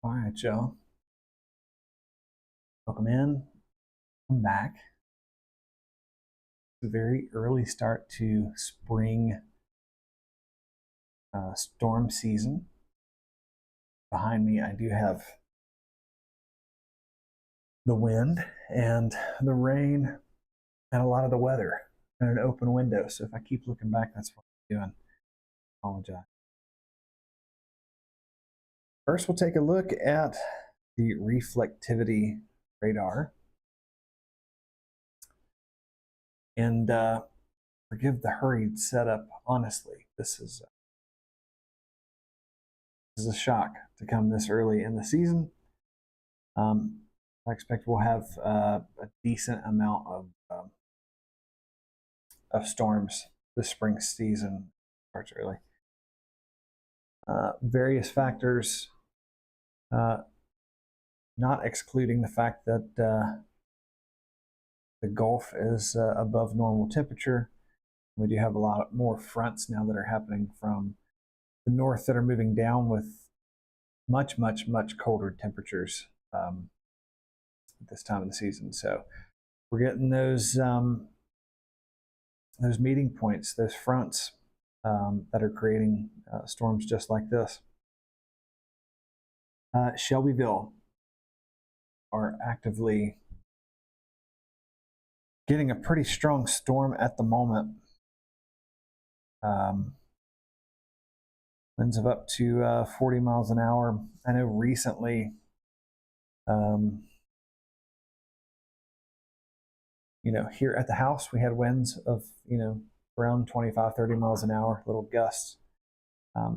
All right, Joe. Welcome in. Welcome back. It's a very early start to spring storm season. Behind me, I do have the wind and the rain and a lot of the weather and an open window. So if I keep looking back, that's what I'm doing. I apologize. First, we'll take a look at the reflectivity radar. And forgive the hurried setup. Honestly, this is a shock to come this early in the season. I expect we'll have a decent amount of storms this spring season. Starts early. Various factors, not excluding the fact that the Gulf is above normal temperature. We do have a lot more fronts now that are happening from the north that are moving down with much, much, much colder temperatures at this time of the season. So we're getting those meeting points, those fronts that are creating storms just like this. Shelbyville are actively getting a pretty strong storm at the moment. Winds of up to 40 miles an hour. I know recently, here at the house, we had winds of, around 25, 30 miles an hour, little gusts. I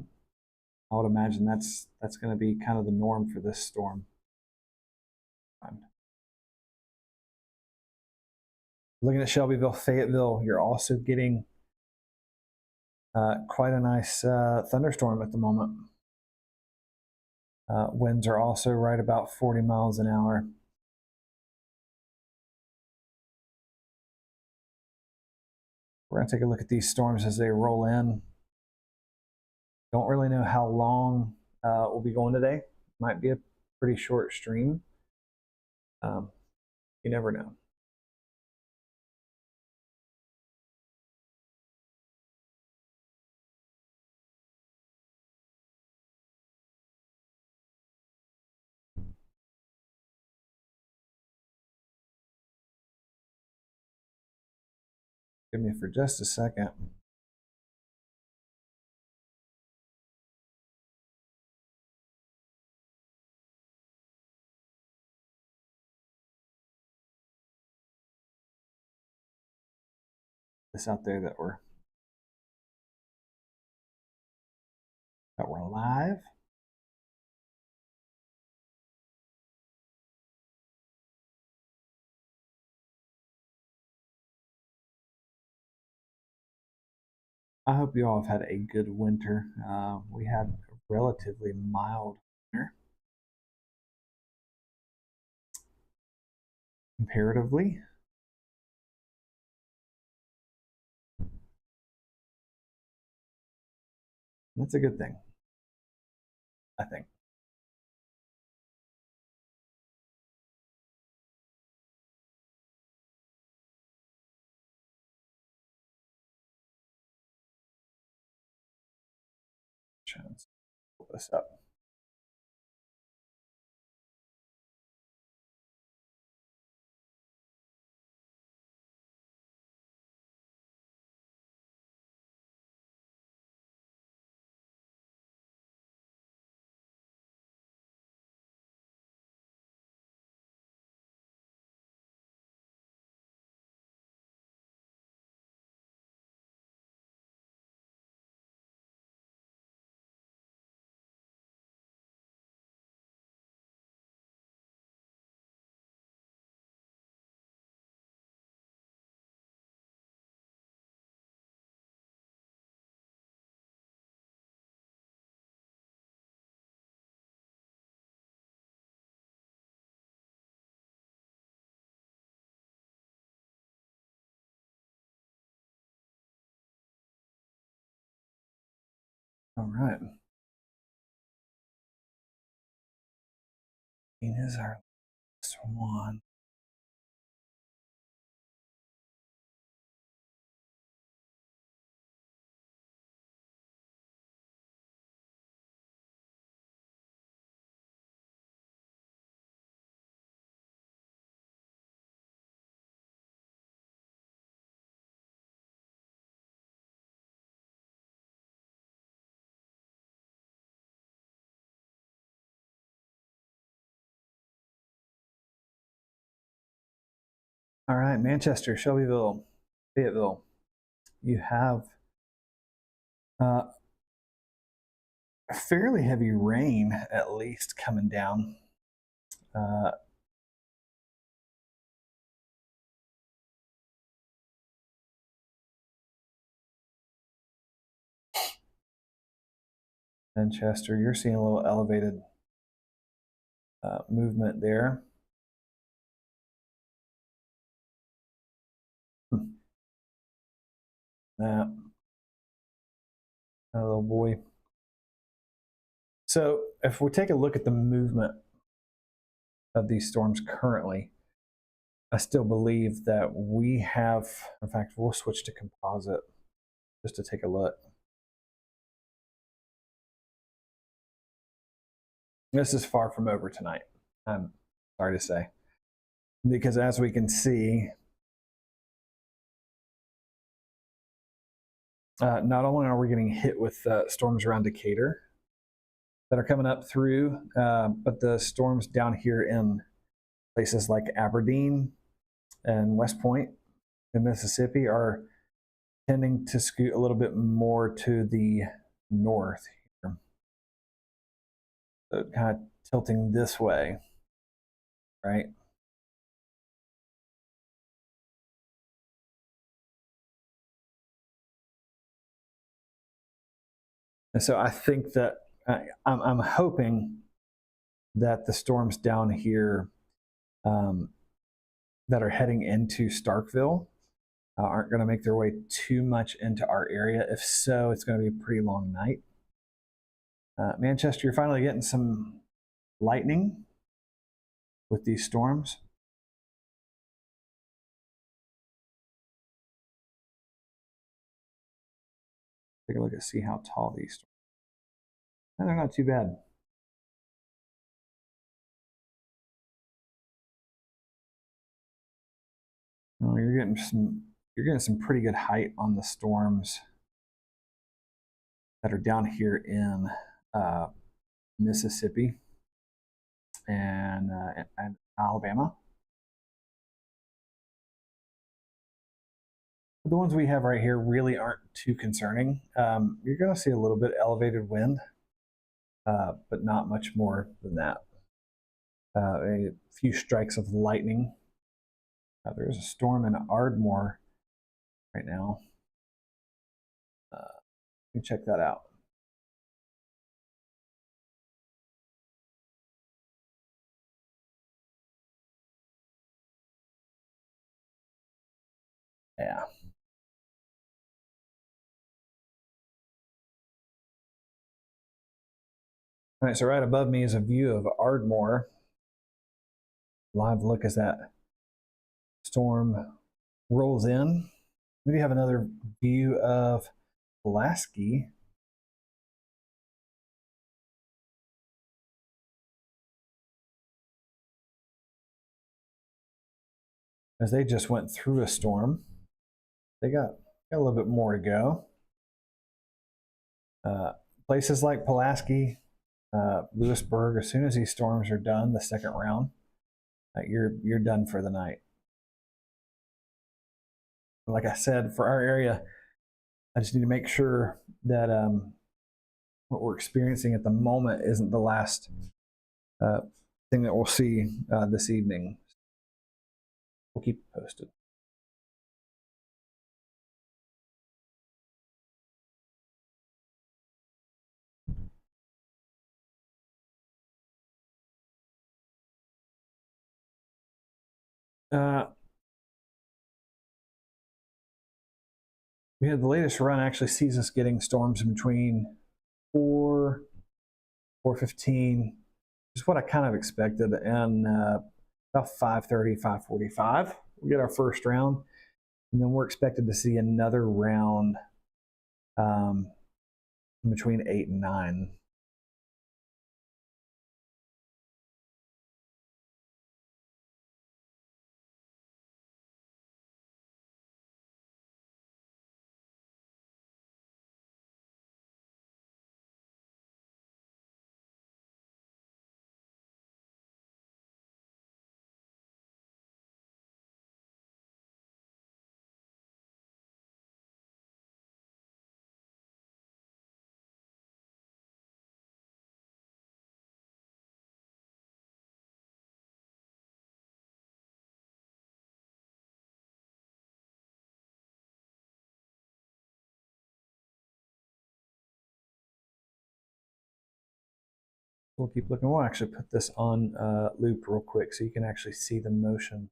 would imagine that's going to be kind of the norm for this storm. Looking at Shelbyville, Fayetteville, you're also getting quite a nice thunderstorm at the moment. Winds are also right about 40 miles an hour. We're going to take a look at these storms as they roll in. Don't really know how long we'll be going today. Might be a pretty short stream. You never know. Give me for just a second. This out there that we're live. I hope you all have had a good winter. We had a relatively mild winter comparatively. That's a good thing, I think. Let's pull this up. All right. is our last one. All right, Manchester, Shelbyville, Fayetteville. You have fairly heavy rain, at least, coming down. Manchester, you're seeing a little elevated movement there. That little boy. So if we take a look at the movement of these storms currently, I still believe that we have, in fact, we'll switch to composite just to take a look. This is far from over tonight, I'm sorry to say, because as we can see, not only are we getting hit with storms around Decatur that are coming up through, but the storms down here in places like Aberdeen and West Point in Mississippi are tending to scoot a little bit more to the north here. So kind of tilting this way, right? And so I think that I'm hoping that the storms down here that are heading into Starkville aren't going to make their way too much into our area. If so, it's going to be a pretty long night. Manchester, you're finally getting some lightning with these storms. Take a look and see how tall these storms are. And they're not too bad. Oh, you're getting some pretty good height on the storms that are down here in Mississippi and Alabama. The ones we have right here really aren't too concerning. You're going to see a little bit elevated wind, but not much more than that. A few strikes of lightning. There's a storm in Ardmore right now. You can check that out. Yeah. All right, so right above me is a view of Ardmore. Live look as that storm rolls in. Maybe have another view of Pulaski. As they just went through a storm. They got a little bit more to go. Places like Pulaski, Lewisburg, as soon as these storms are done, the second round, you're done for the night. Like I said, for our area, I just need to make sure that what we're experiencing at the moment isn't the last thing that we'll see this evening. We'll keep it posted. We had the latest run actually sees us getting storms in between 4, 4:15, is what I kind of expected. And about 5:30, 5:45, we get our first round. And then we're expected to see another round between 8 and 9. We'll keep looking. We'll actually put this on loop real quick so you can actually see the motion.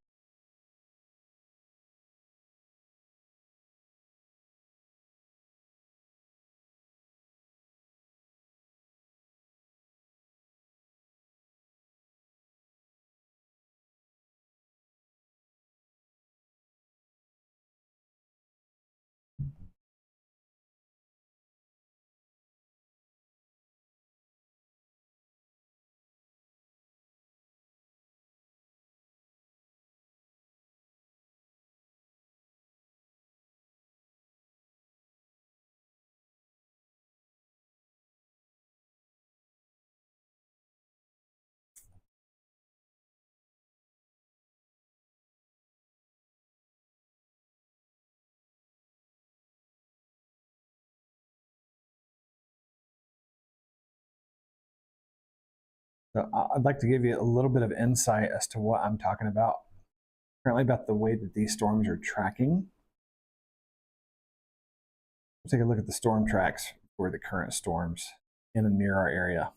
So I'd like to give you a little bit of insight as to what I'm talking about. Currently, about the way that these storms are tracking. Let's take a look at the storm tracks for the current storms in and near our area.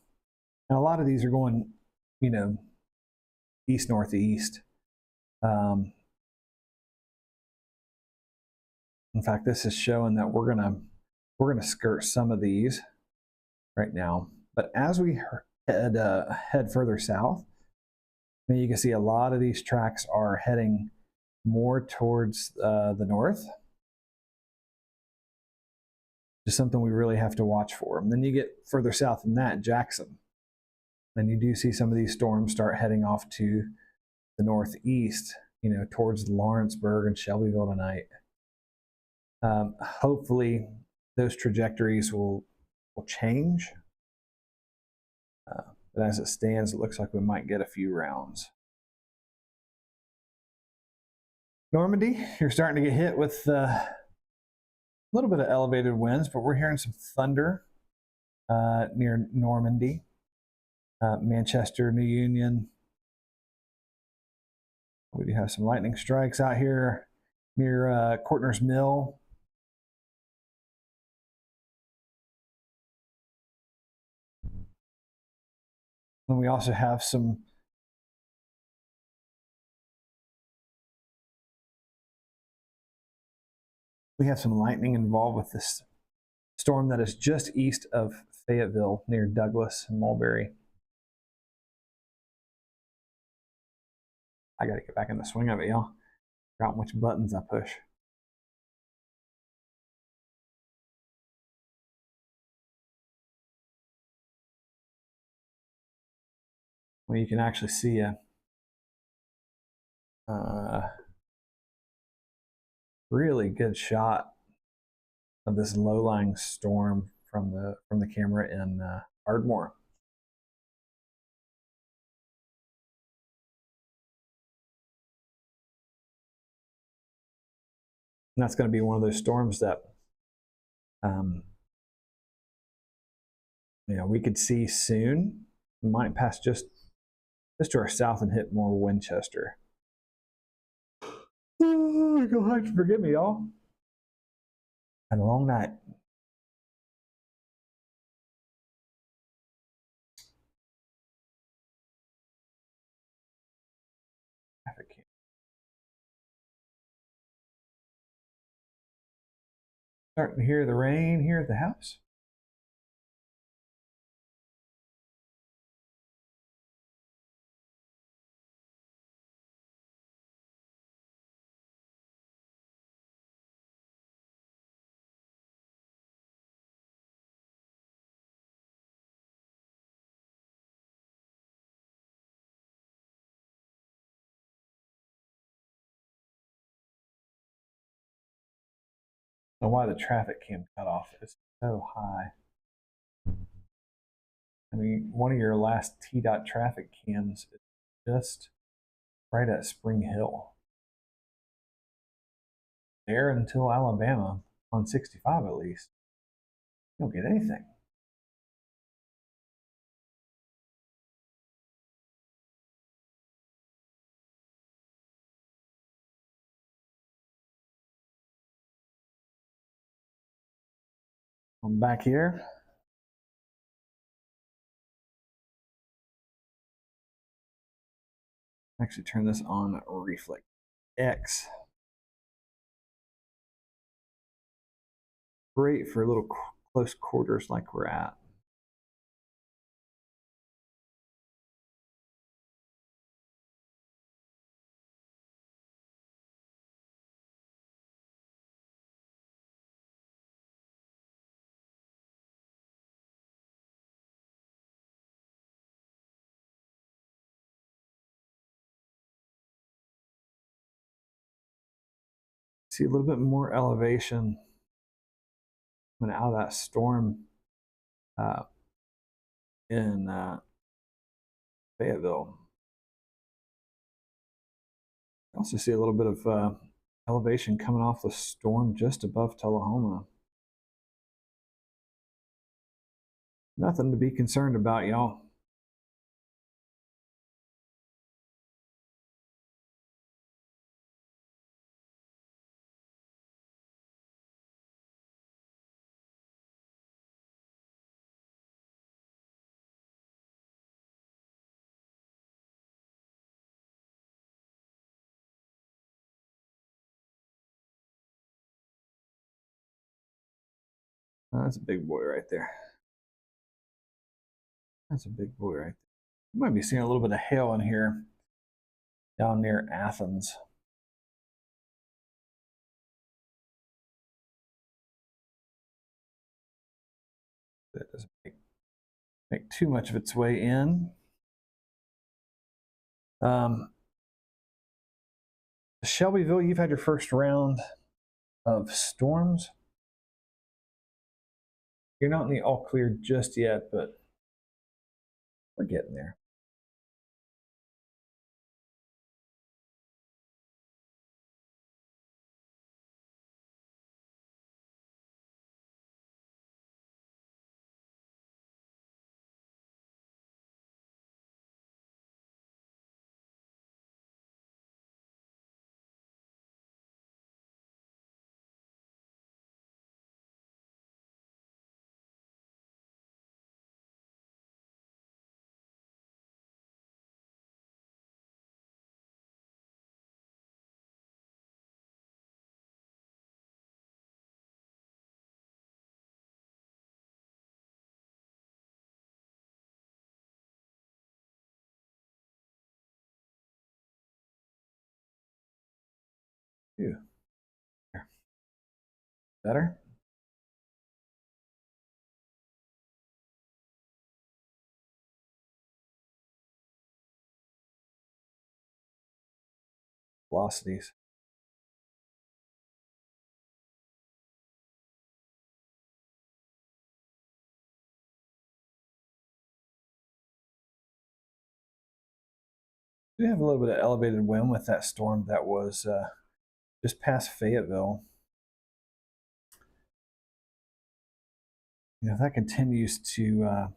And a lot of these are going, east northeast. In fact, this is showing that we're gonna skirt some of these right now. But as we head further south, you can see a lot of these tracks are heading more towards the north. Just something we really have to watch for. And then you get further south than that, Jackson. And you do see some of these storms start heading off to the northeast, towards Lawrenceburg and Shelbyville tonight. Hopefully, those trajectories will change. But as it stands, it looks like we might get a few rounds. Normandy, you're starting to get hit with a little bit of elevated winds, but we're hearing some thunder near Normandy, Manchester, New Union. We do have some lightning strikes out here near Courtner's Mill. And we also have some lightning involved with this storm that is just east of Fayetteville near Douglas and Mulberry. I got to get back in the swing of it, y'all. Forgot which buttons I push. Well, you can actually see a really good shot of this low-lying storm from the camera in Ardmore. And that's going to be one of those storms that we could see soon. We might pass just to our south and hit more Winchester. Oh, you'll have to forgive me, y'all. Had a long night. Starting to hear the rain here at the house. I don't know why the traffic cam cutoff is so high. I mean, one of your last TDOT traffic cams is just right at Spring Hill. There until Alabama on 65 at least. You don't get anything. I'm back here. Actually turn this on Reflect X. Great for little close quarters like we're at. See a little bit more elevation coming out of that storm in Fayetteville. I also see a little bit of elevation coming off the storm just above Tullahoma. Nothing to be concerned about, y'all. That's a big boy right there. That's a big boy right there. You might be seeing a little bit of hail in here down near Athens. That doesn't make too much of its way in. Shelbyville, you've had your first round of storms. You're not in the all clear just yet, but we're getting there. Ew. Here. Better? Velocities. We have a little bit of elevated wind with that storm that was just past Fayetteville. You know, if that continues to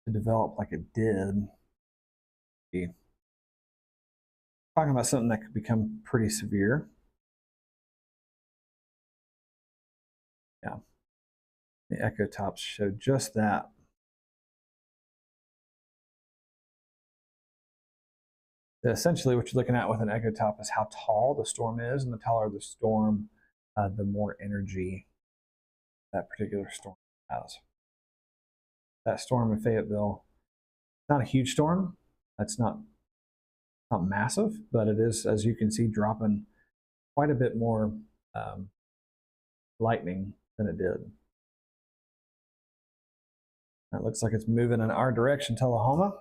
develop like it did, be talking about something that could become pretty severe. Yeah, the echo tops show just that. Essentially, what you're looking at with an echo top is how tall the storm is, and the taller the storm, the more energy that particular storm has. That storm in Fayetteville, not a huge storm. That's not massive, but it is, as you can see, dropping quite a bit more lightning than it did. It looks like it's moving in our direction, Tullahoma.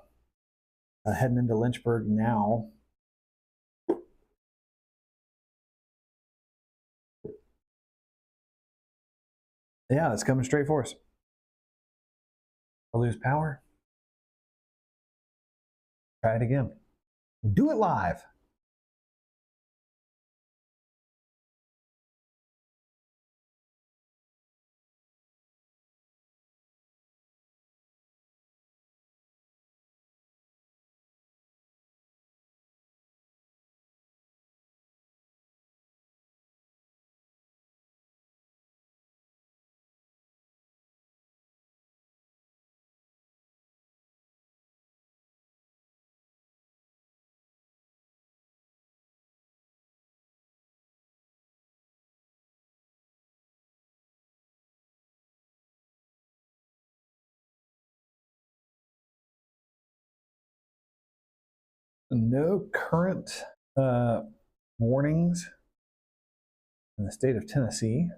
Heading into Lynchburg now. Yeah, it's coming straight for us. I lose power. Try it again. Do it live. No current warnings in the state of Tennessee.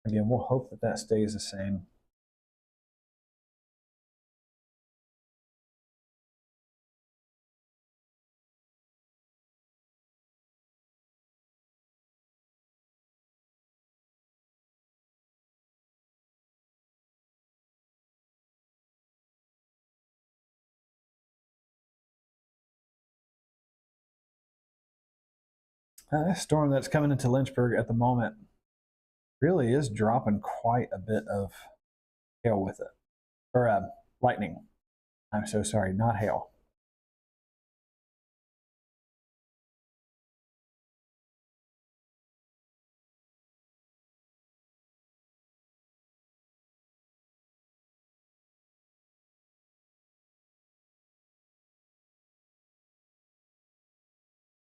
Again, we'll hope that that stays the same. This storm that's coming into Lynchburg at the moment really is dropping quite a bit of hail with it, or lightning. I'm so sorry, not hail.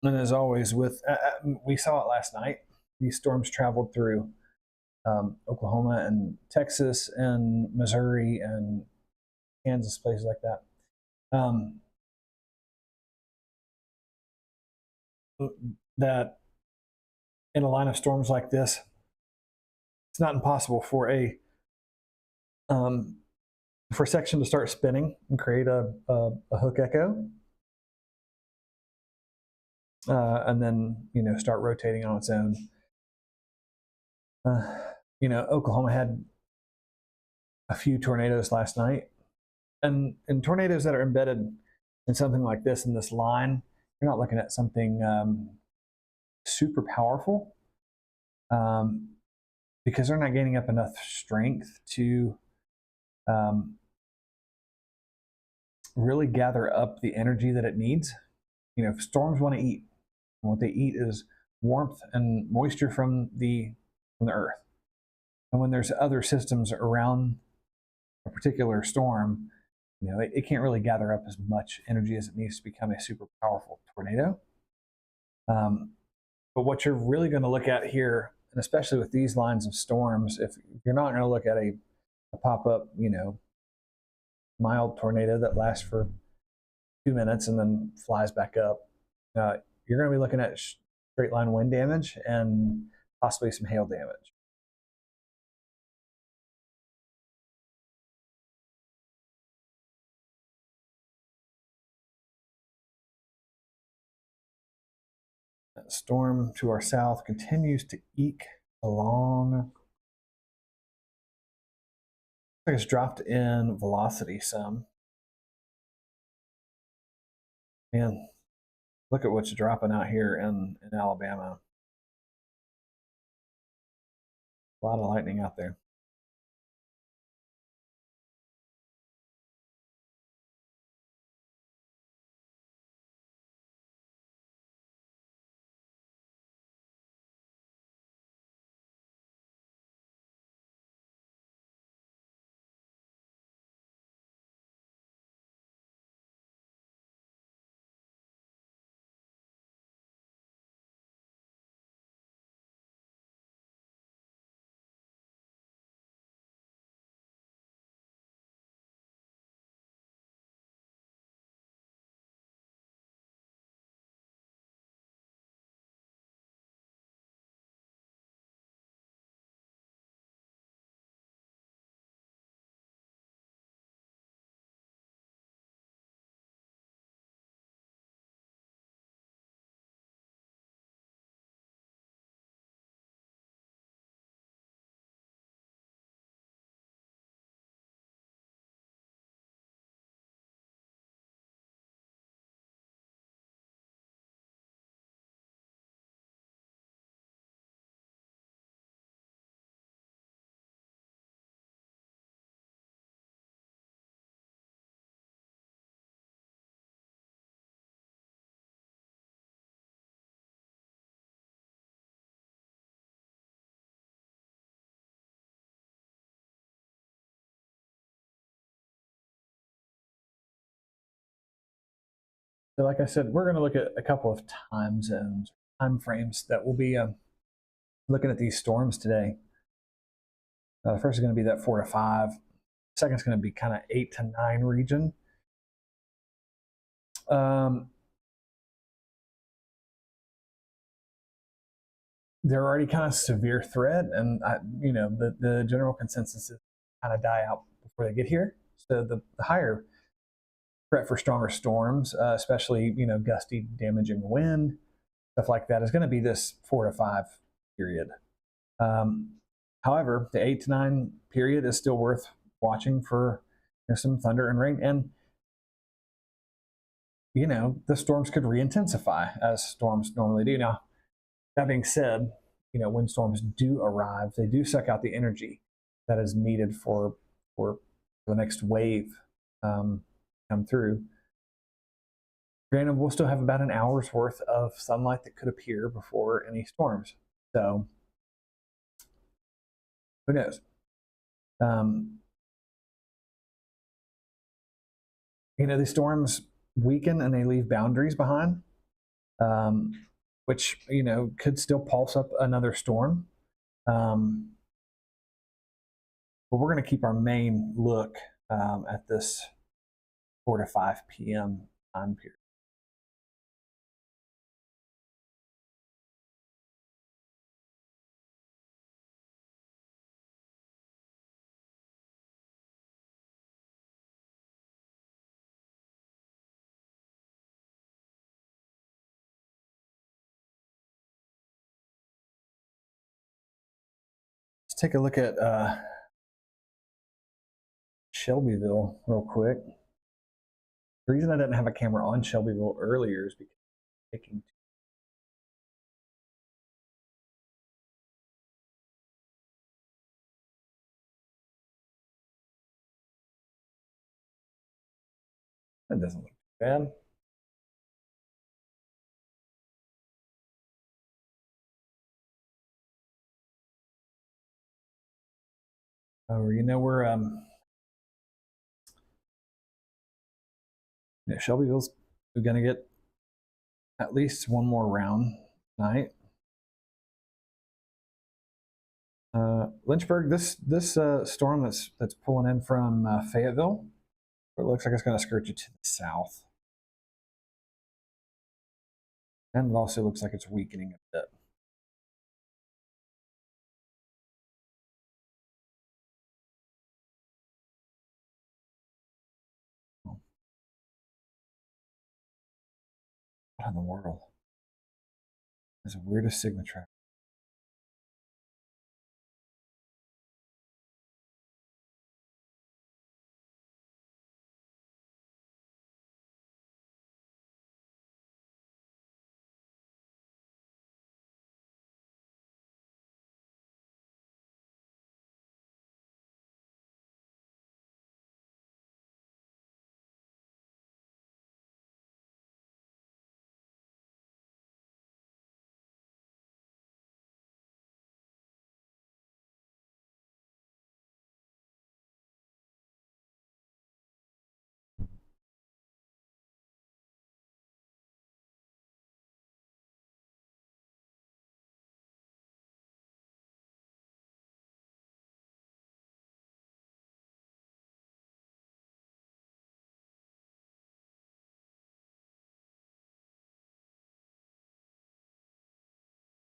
And as always, with we saw it last night. These storms traveled through Oklahoma and Texas and Missouri and Kansas, places like that. That in a line of storms like this, it's not impossible um, for a section to start spinning and create a hook echo, and then start rotating on its own. Uh, Oklahoma had a few tornadoes last night, and tornadoes that are embedded in something like this in this line, you're not looking at something super powerful, um, because they're not gaining up enough strength to really gather up the energy that it needs. Storms want to eat, and what they eat is warmth and moisture from the earth. And when there's other systems around a particular storm, it can't really gather up as much energy as it needs to become a super powerful tornado. But what you're really going to look at here, and especially with these lines of storms, if you're not going to look at a pop-up, mild tornado that lasts for 2 minutes and then flies back up, you're going to be looking at straight line wind damage and possibly some hail damage. That storm to our south continues to eke along. It's dropped in velocity some. Man, look at what's dropping out here in Alabama. A lot of lightning out there. So, like I said, we're going to look at a couple of time zones, time frames that we'll be looking at these storms today. The first is going to be that 4 to 5. Second is going to be kind of 8 to 9 region. They're already kind of severe threat, and the general consensus is kind of die out before they get here. So the higher threat for stronger storms, especially gusty, damaging wind, stuff like that, is going to be this 4 to 5 period. However, the 8 to 9 period is still worth watching for some thunder and rain, and the storms could re-intensify as storms normally do. Now, that being said, when storms do arrive, they do suck out the energy that is needed for the next wave come through. Granted, we'll still have about an hour's worth of sunlight that could appear before any storms. So, who knows? These storms weaken and they leave boundaries behind, which could still pulse up another storm. But we're going to keep our main look at this 4 to 5 p.m. time period. Let's take a look at Shelbyville real quick. The reason I didn't have a camera on Shelbyville earlier is because I'm taking that doesn't look too bad. We're Shelbyville's going to get at least one more round tonight. Lynchburg, this storm that's pulling in from Fayetteville, it looks like it's going to skirt you to the south, and it also looks like it's weakening a bit. What in the world? It's the weirdest signature.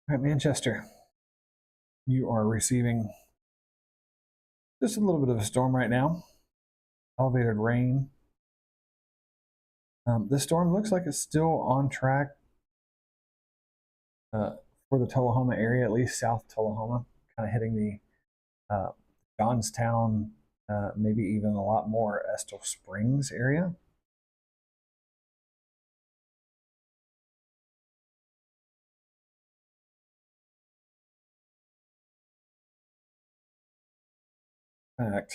All right, Manchester, you are receiving just a little bit of a storm right now. Elevated rain. This storm looks like it's still on track for the Tullahoma area, at least South Tullahoma, kind of hitting the Johnstown, maybe even a lot more Estill Springs area. In fact,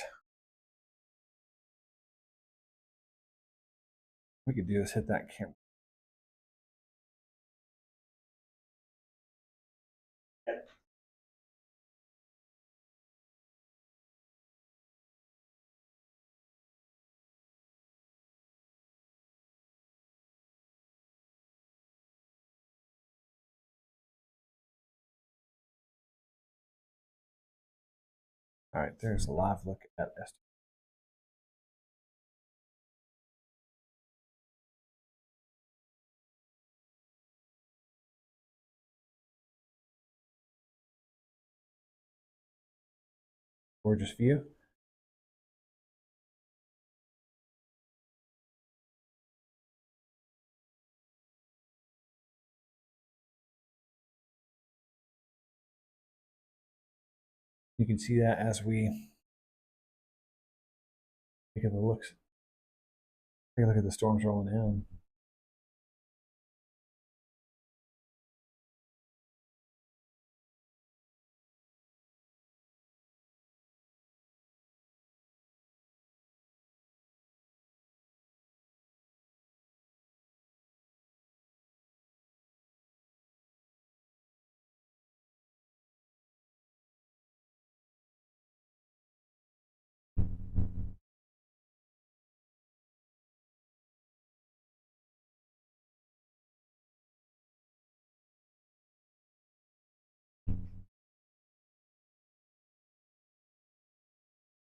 we could do is hit that camera. All right, there's a live look at S. Gorgeous view. You can see that as we take a look. Take a look at the storms rolling in.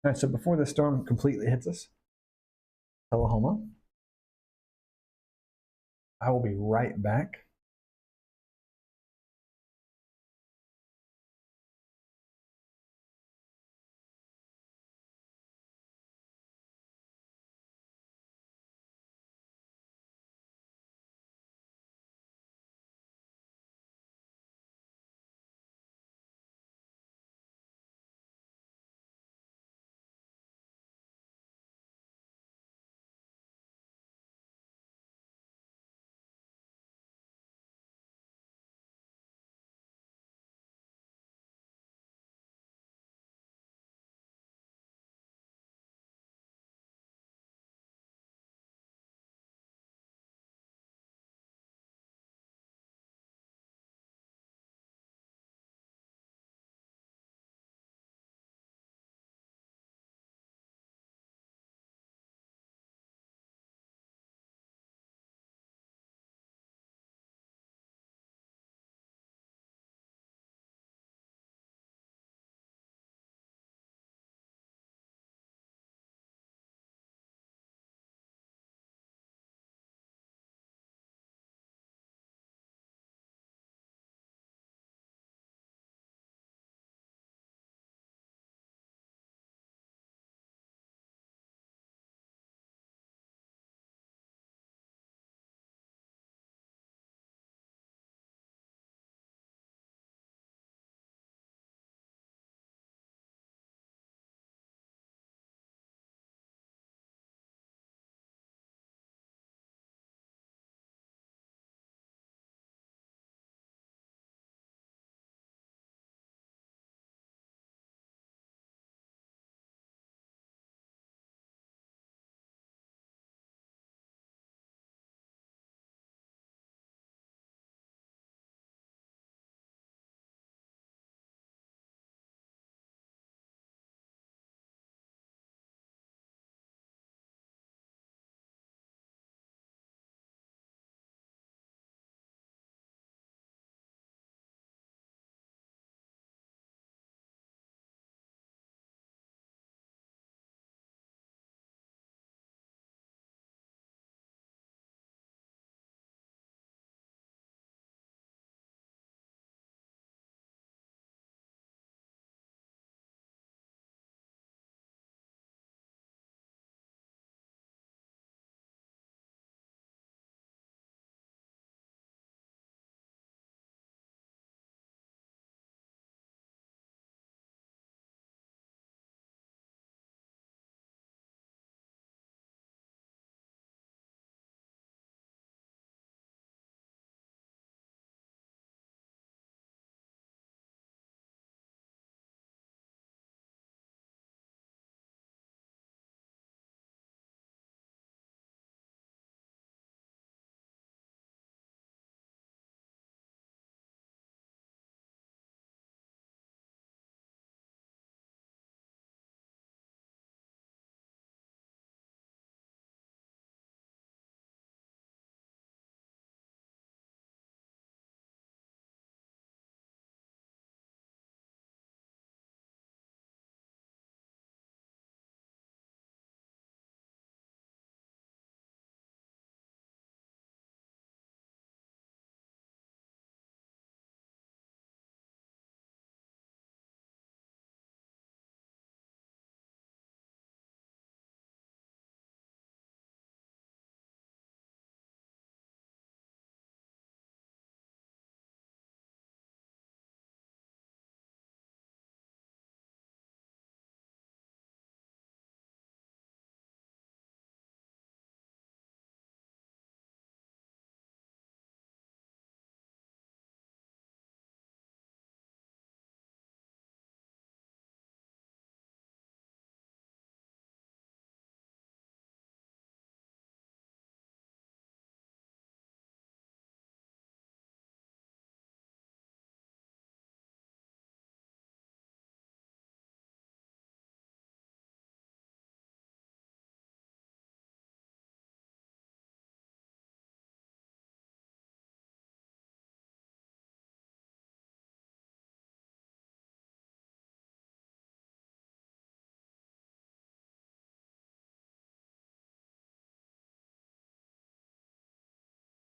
All right, so before the storm completely hits us, Tullahoma, I will be right back.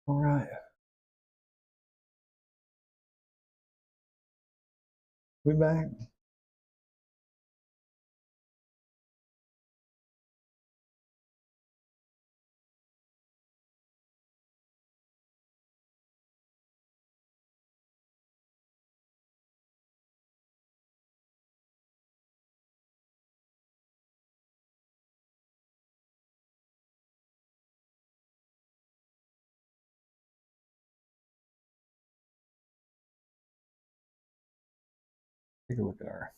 All right. We back. Take a look at our.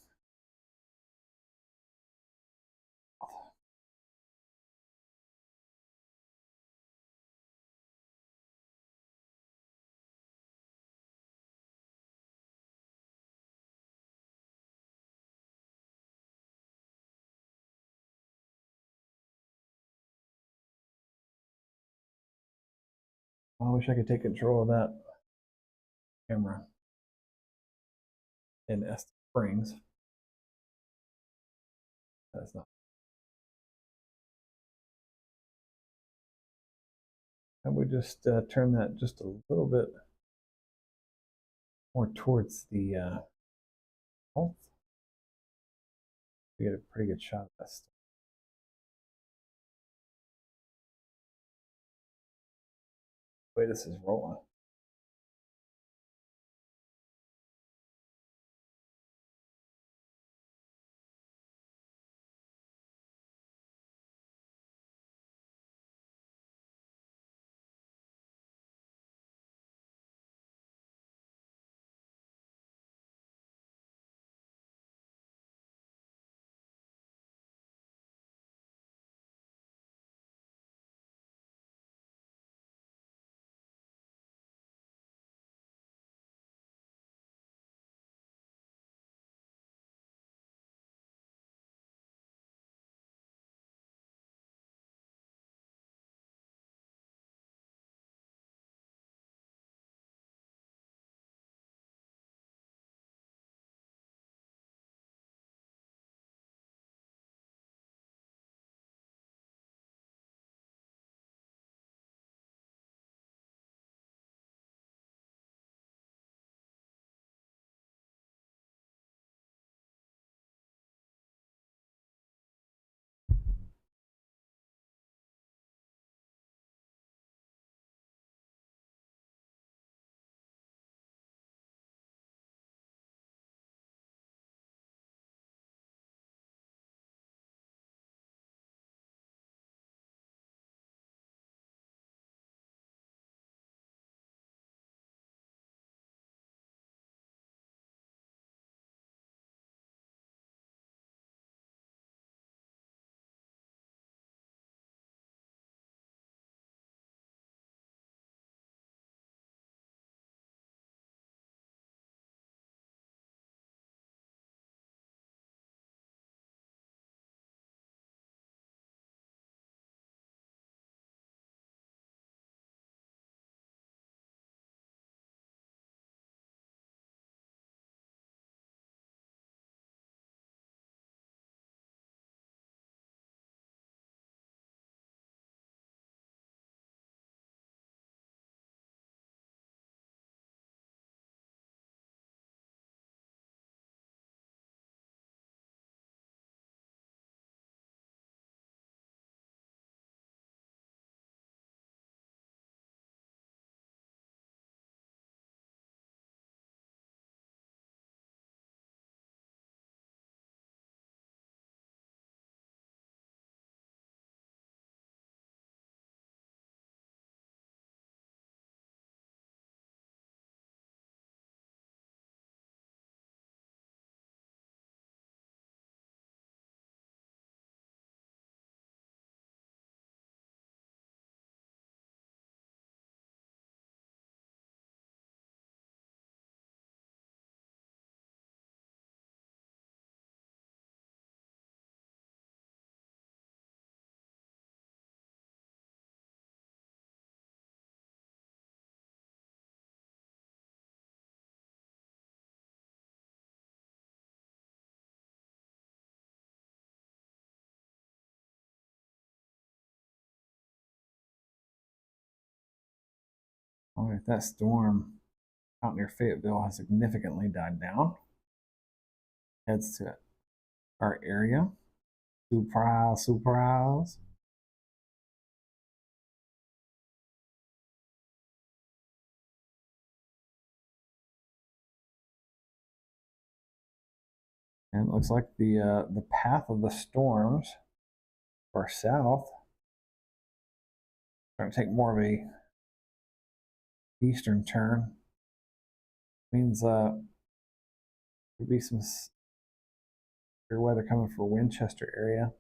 I wish I could take control of that camera in S Springs. That's not. I would just turn that just a little bit more towards the north. We get a pretty good shot of this. The way this is rolling. All right, that storm out near Fayetteville has significantly died down. Heads to our area. Surprise, surprise. And it looks like the path of the storms are south. Trying to take more of a eastern turn. Means could be some severe weather coming for Winchester area.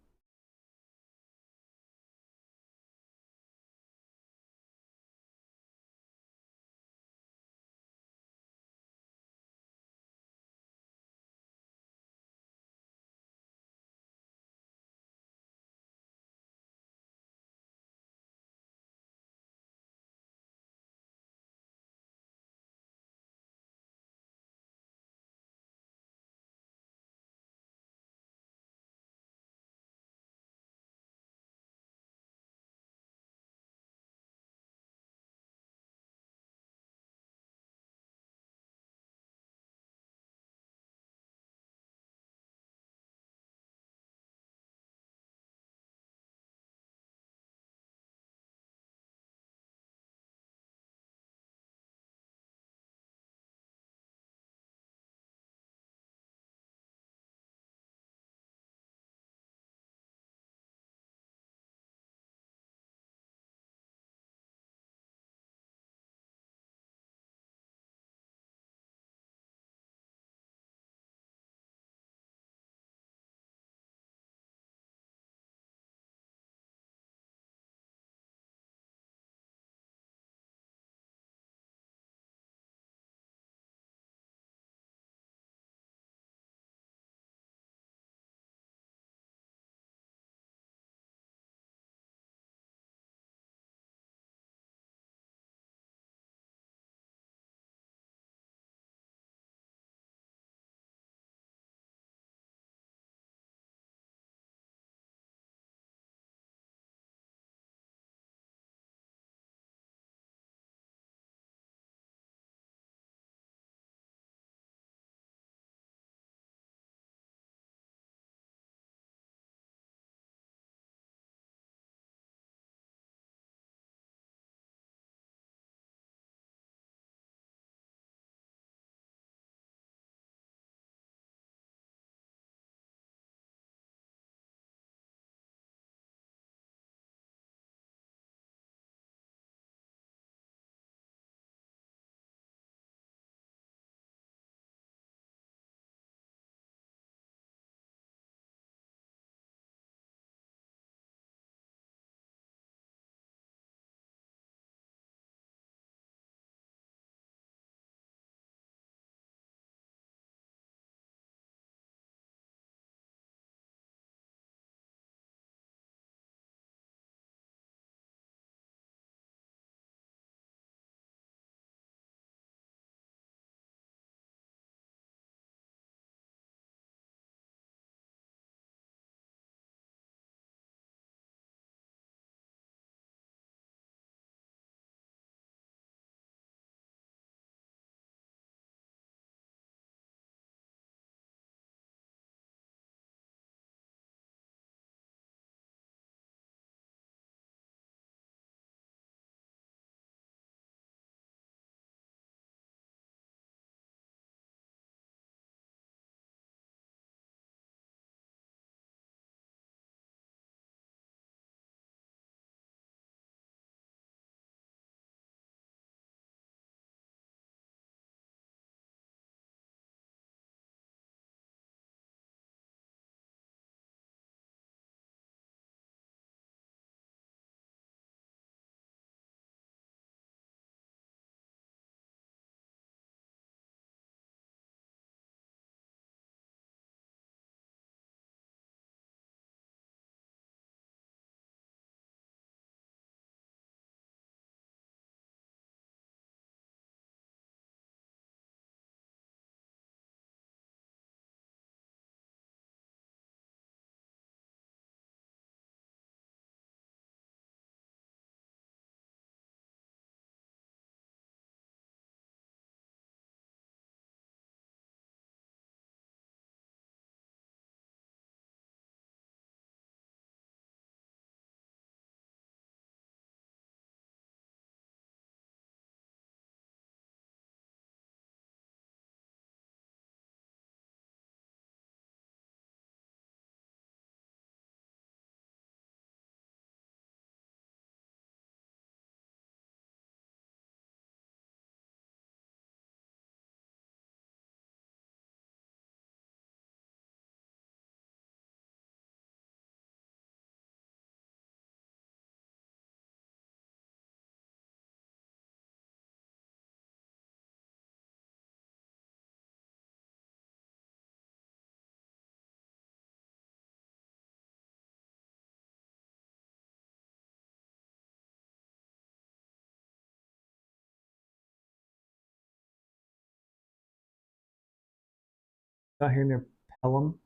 Out here near Pelham,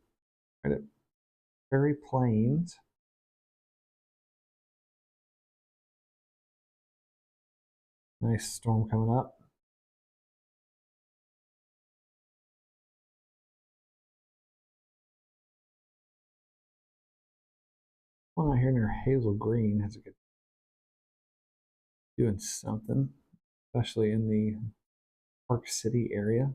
right at Prairie Plains. Nice storm coming up. One out here near Hazel Green has a good doing something, especially in the Park City area.